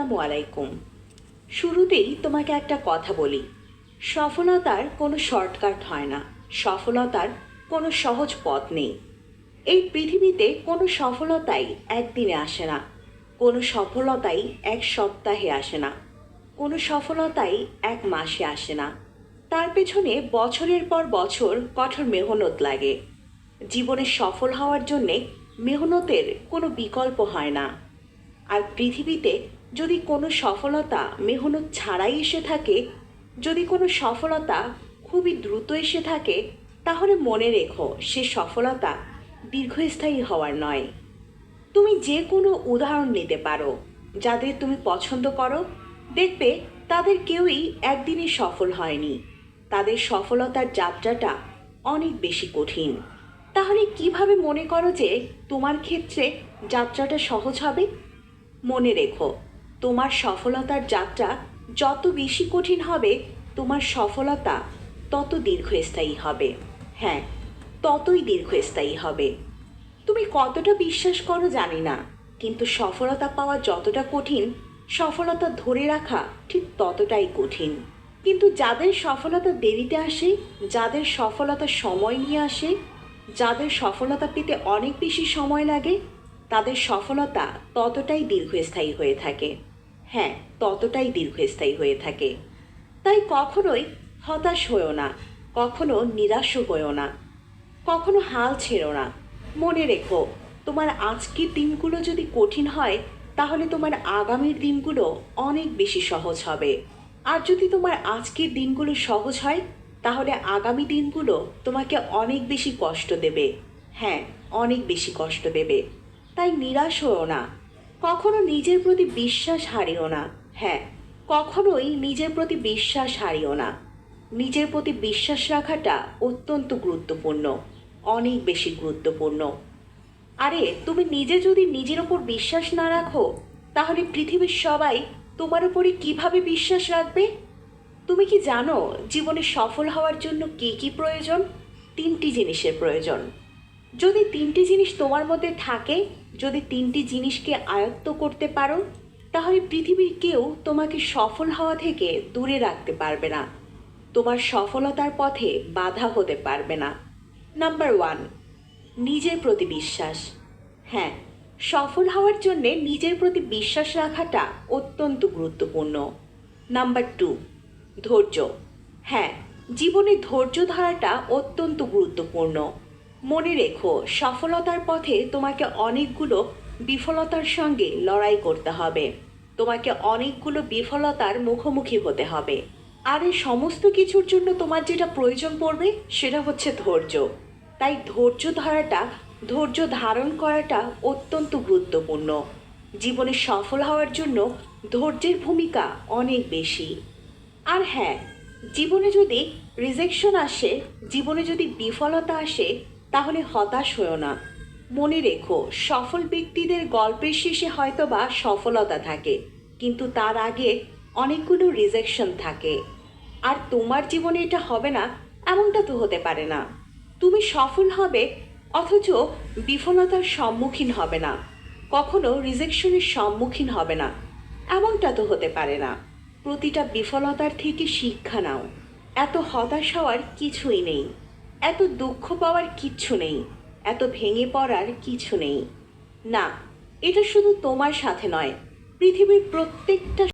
আসসালামু আলাইকুম। শুরুতেই তোমাকে একটা কথা বলি, সফলতার কোনো শর্টকাট হয় না, সফলতার কোনো সহজ পথ নেই। এই পৃথিবীতে কোনো সফলতাই একদিনে আসে না, কোনো সফলতাই এক সপ্তাহে আসে না, কোনো সফলতাই এক মাসে আসে না। তার পেছনে বছরের পর বছর কঠোর মেহনত লাগে। জীবনে সফল হওয়ার জন্যে মেহনতের কোনো বিকল্প হয় না। আর পৃথিবীতে যদি কোনো সফলতা মেহনত ছাড়াই এসে থাকে, যদি কোনো সফলতা খুবই দ্রুত এসে থাকে, তাহলে মনে রেখো সে সফলতা দীর্ঘস্থায়ী হওয়ার নয়। তুমি যে কোনো উদাহরণ নিতে পারো, যাদের তুমি পছন্দ করো, দেখবে তাদের কেউই একদিনে সফল হয়নি। তাদের সফলতার যাত্রাটা অনেক বেশি কঠিন। তাহলে কিভাবে মনে করো যে তোমার ক্ষেত্রে যাত্রাটা সহজ হবে? মনে রেখো, তোমার সফলতার যাত্রা যত বেশি কঠিন হবে, তোমার সফলতা তত দীর্ঘস্থায়ী হবে। হ্যাঁ, ততই দীর্ঘস্থায়ী হবে। তুমি কতটা বিশ্বাস করো জানি না, কিন্তু সফলতা পাওয়া যতটা কঠিন, সফলতা ধরে রাখা ঠিক ততটাই কঠিন। কিন্তু যাদের সফলতা দেরিতে আসে, যাদের সফলতা সময় নিয়ে আসে, যাদের সফলতা পেতে অনেক বেশি সময় লাগে, তাদের সফলতা ততটাই দীর্ঘস্থায়ী হয়ে থাকে। হ্যাঁ, ততটাই দীর্ঘস্থায়ী হয়ে থাকে। তাই কখনোই হতাশ হয়েও না, কখনো নিরাশ হয়েও না, কখনো হাল ছেড়ো না। মনে রেখো, তোমার আজকের দিনগুলো যদি কঠিন হয়, তাহলে তোমার আগামীর দিনগুলো অনেক বেশি সহজ হবে। আর যদি তোমার আজকের দিনগুলো সহজ হয়, তাহলে আগামী দিনগুলো তোমাকে অনেক বেশি কষ্ট দেবে। হ্যাঁ, অনেক বেশি কষ্ট দেবে। তাই নিরাশ হও না, কখনো নিজের প্রতি বিশ্বাস হারিও না। হ্যাঁ, কখনোই নিজের প্রতি বিশ্বাস হারিও না। নিজের প্রতি বিশ্বাস রাখাটা অত্যন্ত গুরুত্বপূর্ণ, অনেক বেশি গুরুত্বপূর্ণ। আরে তুমি নিজে যদি নিজের ওপর বিশ্বাস না রাখো, তাহলে পৃথিবীর সবাই তোমার উপরে কিভাবে বিশ্বাস রাখবে? তুমি কি জানো জীবনে সফল হওয়ার জন্য কী কী প্রয়োজন? তিনটি জিনিসের প্রয়োজন। যদি তিনটি জিনিস তোমার মধ্যে থাকে, যদি তিনটি জিনিসকে আয়ত্ত করতে পারো, তাহলে পৃথিবীর কেউ তোমাকে সফল হওয়া থেকে দূরে রাখতে পারবে না, তোমার সফলতার পথে বাধা হতে পারবে না। নাম্বার ওয়ান, নিজের প্রতি বিশ্বাস। হ্যাঁ, সফল হওয়ার জন্যে নিজের প্রতি বিশ্বাস রাখাটা অত্যন্ত গুরুত্বপূর্ণ। নাম্বার টু, ধৈর্য। হ্যাঁ, জীবনে ধৈর্য ধরাটা অত্যন্ত গুরুত্বপূর্ণ। মনে রেখো, সফলতার পথে তোমাকে অনেকগুলো বিফলতার সঙ্গে লড়াই করতে হবে, তোমাকে অনেকগুলো বিফলতার মুখোমুখি হতে হবে। আর এই সমস্ত কিছুর জন্য তোমার যেটা প্রয়োজন পড়বে সেটা হচ্ছে ধৈর্য। তাই ধৈর্য ধারণ করাটা অত্যন্ত গুরুত্বপূর্ণ। জীবনে সফল হওয়ার জন্য ধৈর্যের ভূমিকা অনেক বেশি। আর হ্যাঁ, জীবনে যদি রিজেকশন আসে, জীবনে যদি বিফলতা আসে, তাহলে হতাশ হও না। মনে রেখো, সফল ব্যক্তিদের গল্পের শেষে হয়তোবা সফলতা থাকে, কিন্তু তার আগে অনেকগুলো রিজেকশন থাকে। আর তোমার জীবনে এটা হবে না, এমনটা তো হতে পারে না। তুমি সফল হবে অথচ বিফলতার সম্মুখীন হবে না, কখনো রিজেকশনের সম্মুখীন হবে না, এমনটা তো হতে পারে না। প্রতিটা বিফলতার থেকে শিক্ষা নাও। এত হতাশ হওয়ার কিছুই নেই, এত দুঃখ পাওয়ার কিচ্ছু নেই, এত ভেঙে পড়ার কিছু নেই। না, এটা শুধু তোমার সাথে নয়, পৃথিবীর প্রত্যেকটা